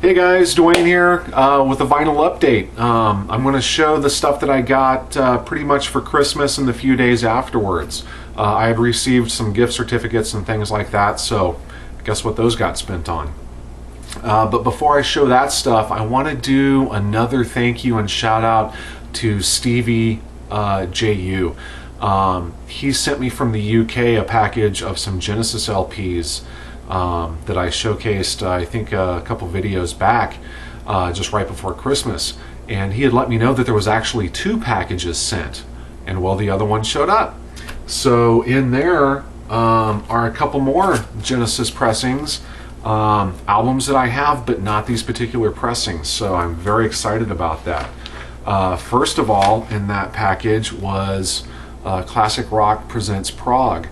Hey guys, Dwayne here with a vinyl update. I'm going to show the stuff that I got pretty much for Christmas and the few days afterwards. I had received some gift certificates and things like that, so guess what those got spent on. But before I show that stuff, I want to do another thank you and shout out to Stevie JU. He sent me from the UK a package of some Genesis LPs that I showcased, I think, a couple videos back, just right before Christmas. And he had let me know that there was actually 2 packages sent, and well, the other one showed up. So in there are a couple more Genesis pressings, albums that I have, but not these particular pressings. So I'm very excited about that. First of all, in that package was Classic Rock Presents Prog.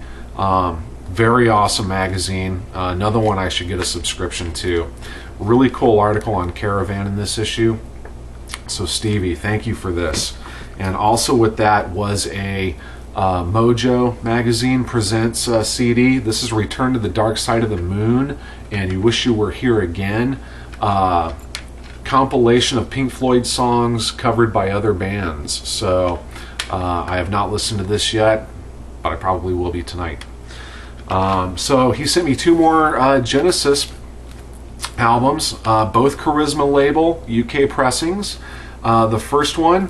Very awesome magazine. Another one I should get a subscription to. Really cool article on Caravan in this issue. So Stevie, thank you for this. And also with that was a Mojo Magazine Presents CD. This is Return to the Dark Side of the Moon and You Wish You Were Here Again. Compilation of Pink Floyd songs covered by other bands. So I have not listened to this yet, but I probably will be tonight. So he sent me 2 more Genesis albums, both Charisma label, UK pressings. The first one,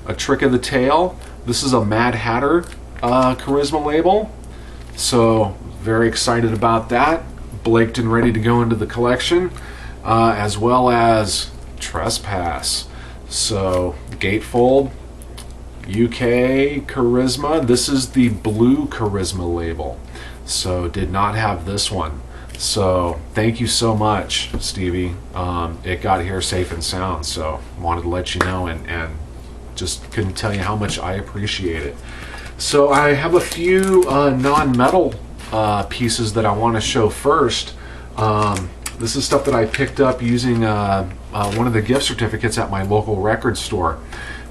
A Trick of the Tail. This is a Mad Hatter Charisma label. So very excited about that. Blaked and ready to go into the collection, as well as Trespass. So Gatefold, UK Charisma. This is the blue Charisma label. So did not have this one. So thank you so much, Stevie. It got here safe and sound, so wanted to let you know, and just couldn't tell you how much I appreciate it. So I have a few non-metal pieces that I want to show first. This is stuff that I picked up using one of the gift certificates at my local record store.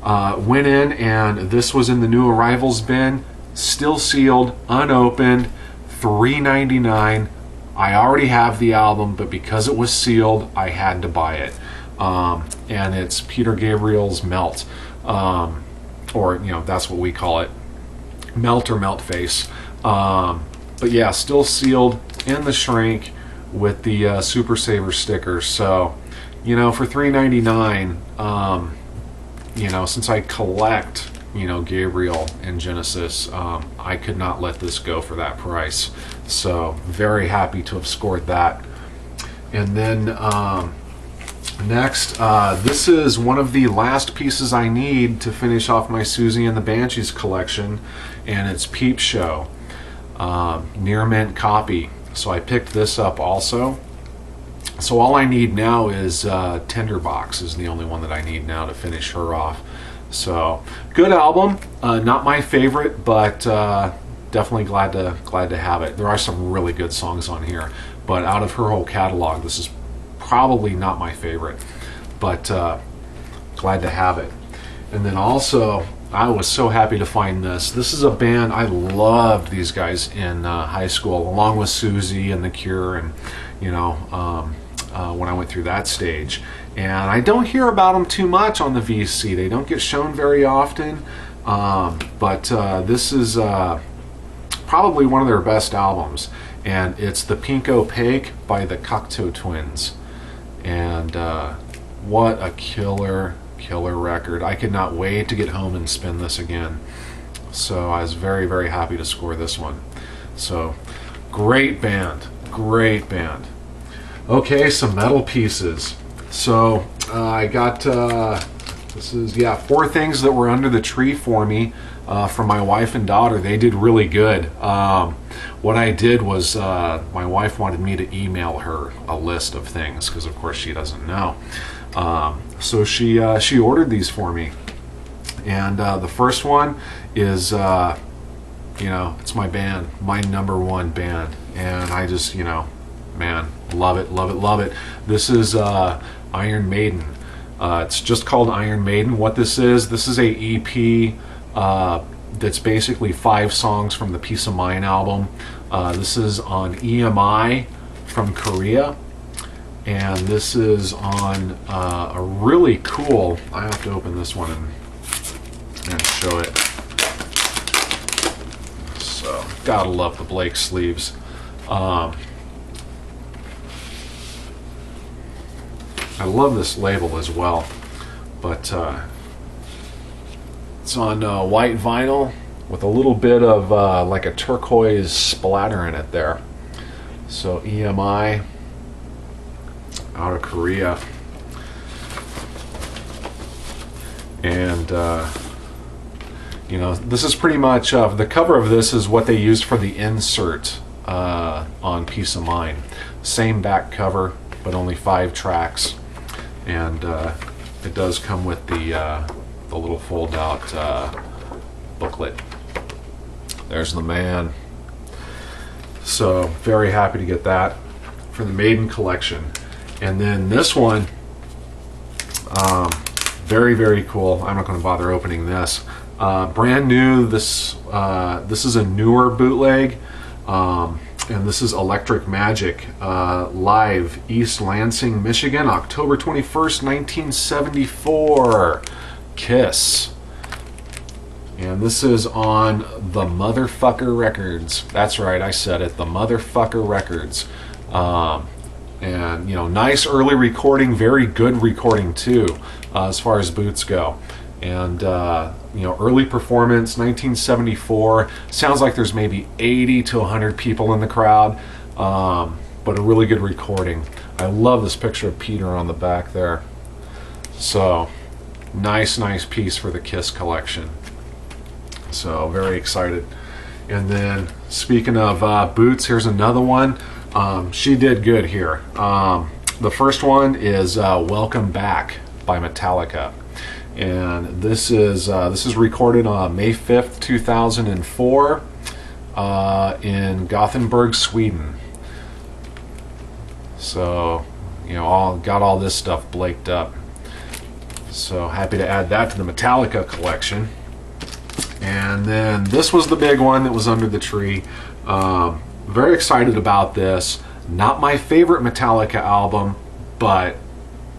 Went in, and this was in the new arrivals bin, still sealed, unopened, $3.99. I already have the album, but because it was sealed, I had to buy it. And it's Peter Gabriel's Melt, or that's what we call it, Melt or Melt Face. But yeah, still sealed in the shrink with the Super Saver sticker. So for $3.99, since I collect Gabriel and Genesis, I could not let this go for that price. So very happy to have scored that. And then next, this is one of the last pieces I need to finish off my Susie and the Banshees collection, and it's Peep Show, near mint copy. So I picked this up also. So all I need now is Tinderbox is the only one that I need now to finish her off. So good album, not my favorite, but definitely glad to have it. There are some really good songs on here, but out of her whole catalog, this is probably not my favorite, but glad to have it. And then also, I was so happy to find this. This is a band, I loved these guys in high school, along with Susie and The Cure, and when I went through that stage. And I don't hear about them too much on the VC. They don't get shown very often, but this is probably one of their best albums, and it's The Pink Opaque by the Cocteau Twins. And what a killer record. I could not wait to get home and spin this again. So I was very, very happy to score this one. So great band. Okay, some metal pieces. So I got this is 4 things that were under the tree for me from my wife and daughter. They did really good. What I did was my wife wanted me to email her a list of things because of course she doesn't know. So she ordered these for me, and the first one is it's my band, my #1 band, and I just man, love it. This is Iron Maiden. It's just called Iron Maiden. What this is a EP that's basically 5 songs from the Peace of Mind album. This is on EMI from Korea. And this is on a really cool, I have to open this one and show it. So, gotta love the Blake sleeves. I love this label as well, but it's on white vinyl with a little bit of like a turquoise splatter in it there. So EMI out of Korea, and you know, this is pretty much the cover of this is what they used for the insert on Peace of Mind. Same back cover, but only 5 tracks, and it does come with the little fold-out booklet. There's the man. So very happy to get that for the Maiden collection. And then this one, very, very cool. I'm not going to bother opening this. Brand new. This is a newer bootleg, and this is Electric Magic, live, East Lansing, Michigan, October 21st, 1974. Kiss. And this is on the Motherfucker Records. That's right, I said it, the Motherfucker Records. And you know, nice early recording, very good recording too, as far as boots go. And you know, early performance, 1974. Sounds like there's maybe 80 to 100 people in the crowd, but a really good recording. I love this picture of Peter on the back there. So nice piece for the Kiss collection. So very excited. And then speaking of boots, here's another one. She did good here. The first one is Welcome Back by Metallica, and this is recorded on May 5th, 2004 in Gothenburg, Sweden. So you know, got all this stuff blaked up. So happy to add that to the Metallica collection. And then this was the big one that was under the tree. Very excited about this. Not my favorite Metallica album, but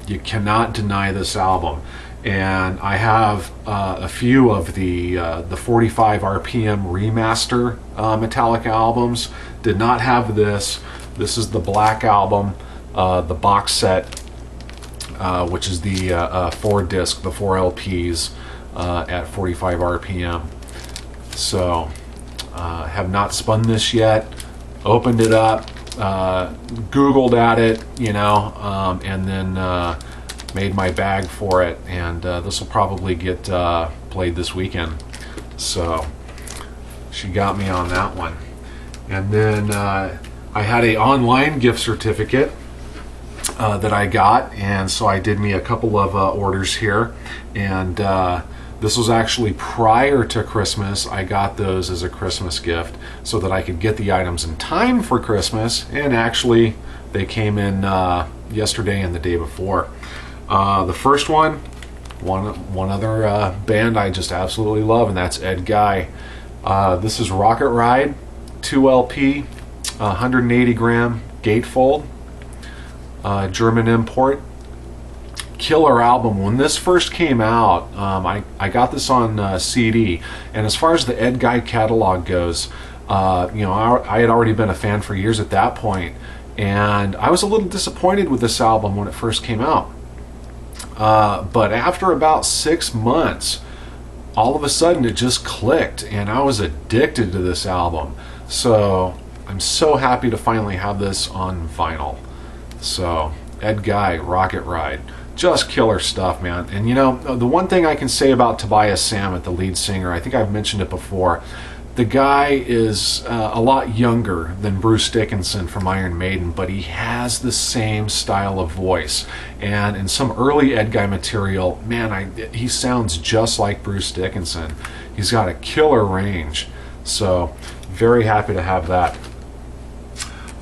you cannot deny this album. And I have a few of the 45 RPM remaster Metallica albums. Did not have this. This is the Black Album, the box set, which is the 4 disc, the 4 LPs at 45 RPM. So have not spun this yet. Opened it up, Googled at it, you know, and then made my bag for it. And this will probably get played this weekend. So she got me on that one. And then I had a online gift certificate that I got, and so I did me a couple of orders here. And this was actually prior to Christmas. I got those as a Christmas gift so that I could get the items in time for Christmas, and actually they came in yesterday and the day before. The first one other band I just absolutely love, and that's Ed Guy. This is Rocket Ride, 2 LP, 180 gram gatefold, German import. Killer album. When this first came out, I got this on CD, and as far as the Ed Guy catalog goes, you know, I had already been a fan for years at that point, and I was a little disappointed with this album when it first came out. But after about 6 months, all of a sudden it just clicked, and I was addicted to this album. So I'm so happy to finally have this on vinyl. So Ed Guy, Rocket Ride. Just killer stuff, man. And you know, the one thing I can say about Tobias Sammet, the lead singer, I think I've mentioned it before, the guy is a lot younger than Bruce Dickinson from Iron Maiden, but he has the same style of voice. And in some early Ed Guy material, man, he sounds just like Bruce Dickinson. He's got a killer range. So very happy to have that.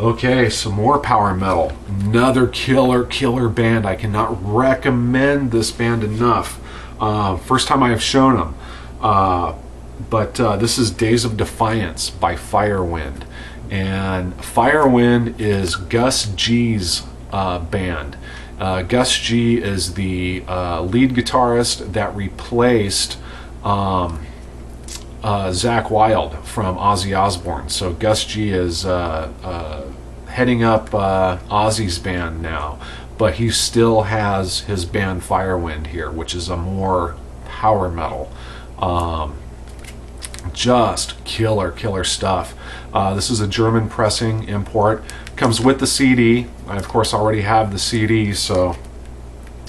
Okay, some more power metal. Another killer band. I cannot recommend this band enough. First time I have shown them. But this is Days of Defiance by Firewind. And Firewind is Gus G's band. Gus G is the lead guitarist that replaced Zakk Wylde from Ozzy Osbourne. So Gus G is heading up Ozzy's band now, but he still has his band Firewind here, which is a more power metal. Just killer stuff. This is a German pressing import. Comes with the CD. I of course already have the CD, so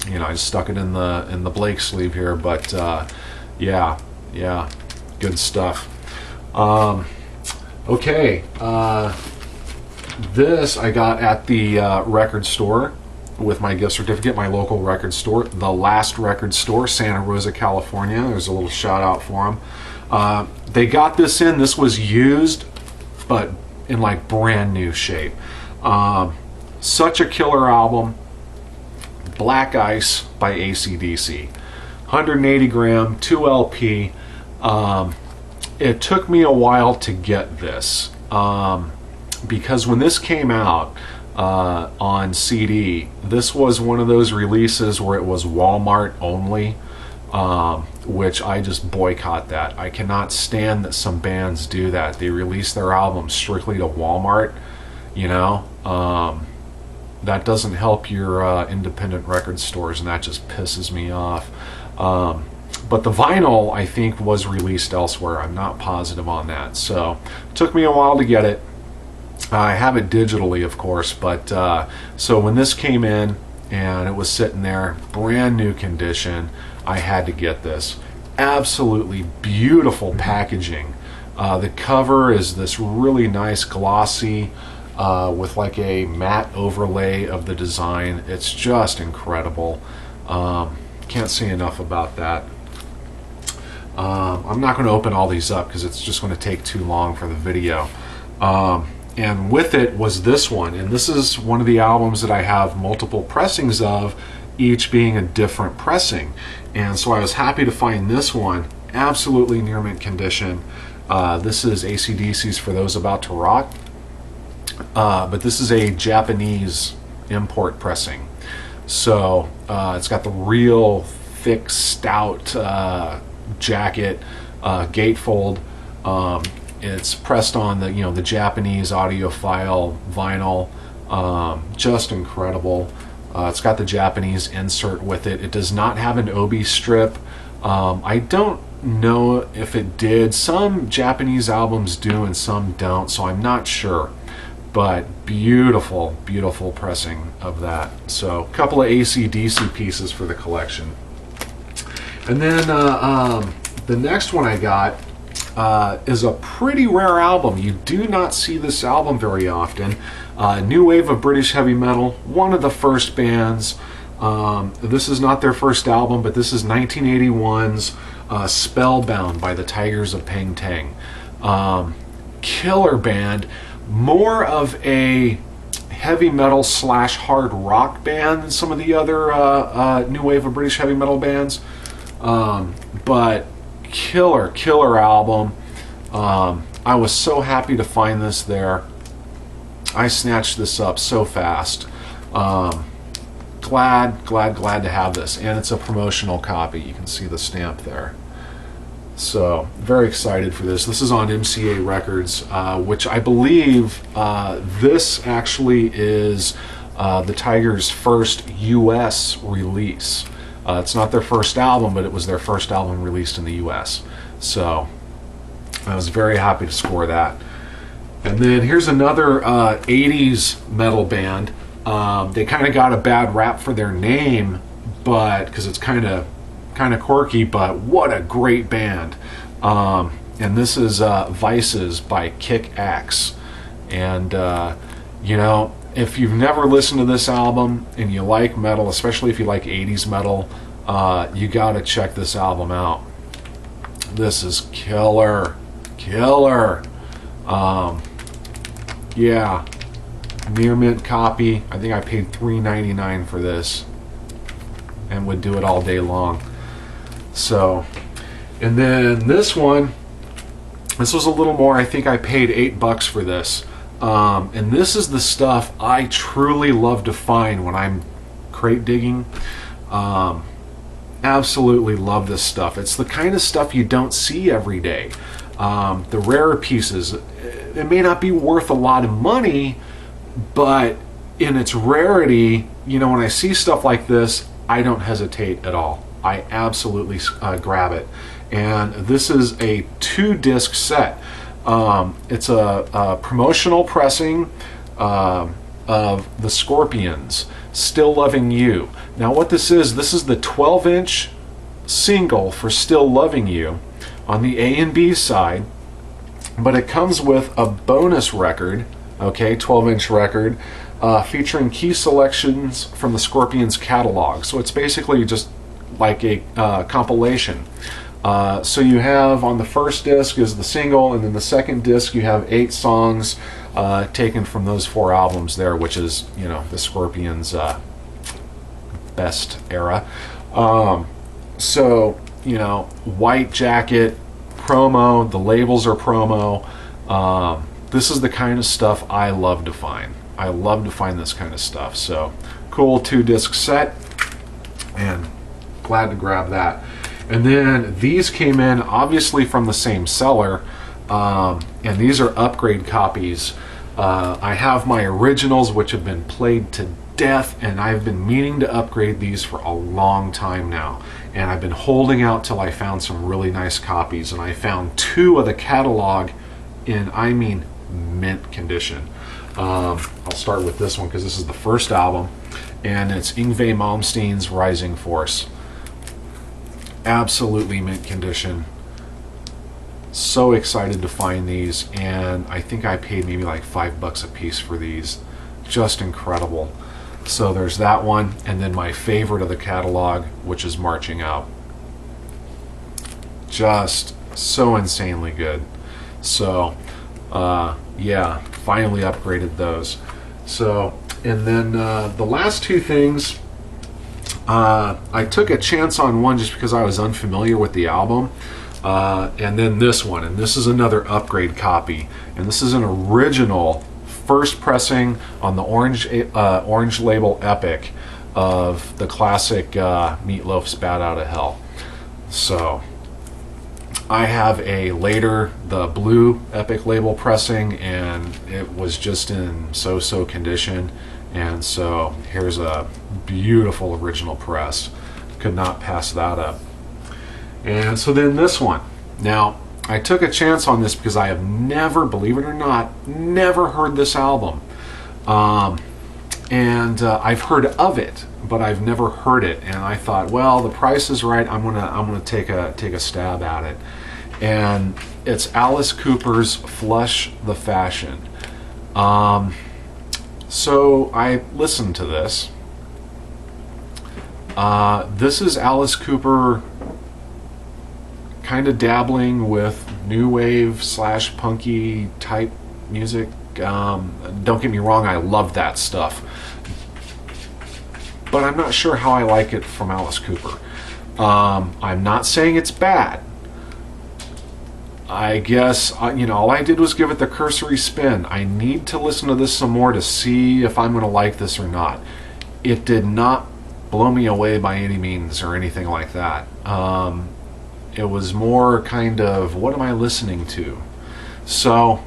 you know I just stuck it in the Blake sleeve here. But yeah, good stuff. Okay, this I got at the record store with my gift certificate, my local record store, The Last Record Store, Santa Rosa, California. There's a little shout out for them. They got this in. This was used, but in like brand new shape. Such a killer album. Black Ice by AC/DC. 180 gram, 2 LP. It took me a while to get this. Because when this came out on CD, this was one of those releases where it was Walmart only, which I just boycott that. I cannot stand that some bands do that. They release their albums strictly to Walmart, you know. That doesn't help your independent record stores, and that just pisses me off. But the vinyl, I think, was released elsewhere. I'm not positive on that. So it took me a while to get it. I have it digitally, of course, but so when this came in and it was sitting there, brand new condition, I had to get this. Absolutely beautiful packaging. The cover is this really nice glossy with like a matte overlay of the design. It's just incredible. Can't say enough about that. I'm not going to open all these up because it's just going to take too long for the video. And with it was this one, and this is one of the albums that I have multiple pressings of, each being a different pressing. And so I was happy to find this one, absolutely near mint condition. This is AC/DC's For Those About to Rock, but this is a Japanese import pressing. So it's got the real thick, stout jacket, gatefold. It's pressed on the the Japanese audiophile vinyl. Just incredible. It's got the Japanese insert with it. It does not have an obi strip. I don't know if it did. Some Japanese albums do and some don't, so I'm not sure. But beautiful, beautiful pressing of that. So a couple of AC/DC pieces for the collection. And then the next one I got is a pretty rare album. You do not see this album very often. New wave of British heavy metal, one of the first bands. This is not their first album, but this is 1981's Spellbound by the Tigers of Peng Tang. Killer band, more of a heavy metal / hard rock band than some of the other new wave of British heavy metal bands. But killer album. I was so happy to find this there. I snatched this up so fast. Glad to have this, and it's a promotional copy. You can see the stamp there. So very excited for this. This is on MCA Records, which I believe this actually is the Tigers' first U.S. release. It's not their first album, but it was their first album released in the U.S. So I was very happy to score that. And then here's another 80s metal band. They kind of got a bad rap for their name, but because it's kind of quirky, but what a great band. And this is Vices by Kick Axe. And you know, if you've never listened to this album and you like metal, especially if you like 80s metal, you gotta check this album out. This is killer. Yeah, near mint copy. I think I paid $3.99 for this and would do it all day long. So, and then this one, this was a little more. I think I paid $8 for this. And this is the stuff I truly love to find when I'm crate digging. Absolutely love this stuff. It's the kind of stuff you don't see every day. The rarer pieces, it may not be worth a lot of money, but in its rarity, you know, when I see stuff like this, I don't hesitate at all. I absolutely grab it. And this is a 2-disc set. It's a promotional pressing of the Scorpions, Still Loving You. Now what this is the 12-inch single for Still Loving You on the A and B side, but it comes with a bonus record, okay, 12-inch record, featuring key selections from the Scorpions catalog. So it's basically just like a compilation. So you have on the first disc is the single, and then the second disc you have 8 songs taken from those 4 albums there, which is, you know, the Scorpions' best era. So, you know, white jacket, promo, the labels are promo. This is the kind of stuff I love to find. I love to find this kind of stuff. So, cool 2-disc set, and glad to grab that. And then these came in obviously from the same seller, and these are upgrade copies. I have my originals, which have been played to death, and I've been meaning to upgrade these for a long time now, and I've been holding out till I found some really nice copies, and I found 2 of the catalog in, I mean, mint condition. I'll start with this one because this is the first album, and it's Yngwie Malmsteen's Rising Force. Absolutely mint condition. So excited to find these, and I think I paid maybe like $5 a piece for these. Just incredible. So there's that one, and then my favorite of the catalog, which is Marching Out. Just so insanely good. So yeah, finally upgraded those. So, and then the last 2 things, I took a chance on one just because I was unfamiliar with the album, and then this one, and this is another upgrade copy, and this is an original first pressing on the orange label Epic of the classic Meatloaf's Bat Out of Hell. So I have a later, the blue Epic label pressing, and it was just in so-so condition. And so here's a beautiful original press. Could not pass that up. And so then this one. Now, I took a chance on this because I have never, believe it or not, never heard this album. And I've heard of it, but I've never heard it. And I thought, well, the price is right. I'm gonna take a stab at it. And it's Alice Cooper's Flush the Fashion. So I listened to this. This is Alice Cooper kind of dabbling with new wave / punky type music. Don't get me wrong, I love that stuff. But I'm not sure how I like it from Alice Cooper. I'm not saying it's bad. I guess, you know, all I did was give it the cursory spin. I need to listen to this some more to see if I'm going to like this or not. It did not blow me away by any means or anything like that. It was more kind of, what am I listening to? So,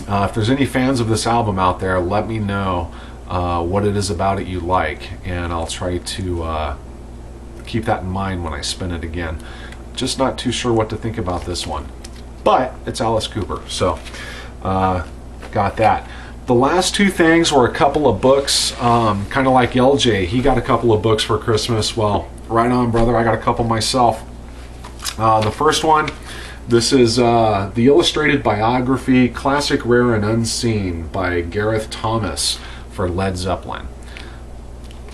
if there's any fans of this album out there, let me know what it is about it you like, and I'll try to keep that in mind when I spin it again. Just not too sure what to think about this one. But it's Alice Cooper, so got that. The last 2 things were a couple of books, kind of like LJ. He got a couple of books for Christmas. Well, right on, brother. I got a couple myself. The first one, this is the illustrated biography, Classic, Rare, and Unseen by Gareth Thomas for Led Zeppelin.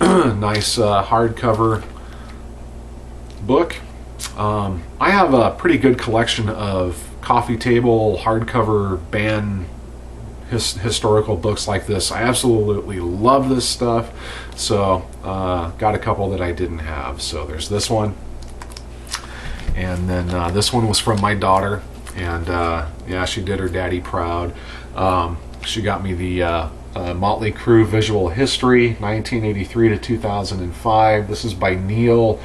Nice hardcover book. I have a pretty good collection of coffee table hardcover band historical books like this. I absolutely love this stuff. So got a couple that I didn't have. So there's this one. And then this one was from my daughter, and yeah, she did her daddy proud. She got me the Motley Crue Visual History, 1983 to 2005. This is by Neil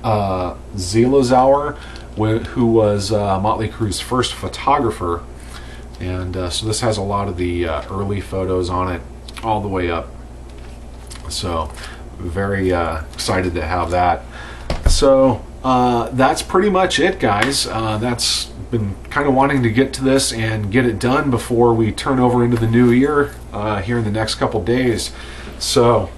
Zielozower, who was Motley Crue's first photographer. And so this has a lot of the early photos on it, all the way up. So very excited to have that. So that's pretty much it, guys. That's been kind of wanting to get to this and get it done before we turn over into the new year here in the next couple days. So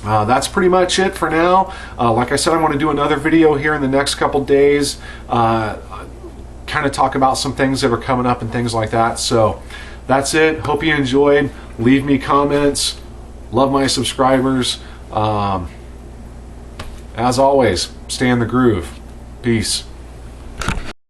that's pretty much it for now. Like I said, I want to do another video here in the next couple days, kind of talk about some things that are coming up and things like that. So that's it. Hope you enjoyed. Leave me comments. Love my subscribers. As always, stay in the groove. Peace.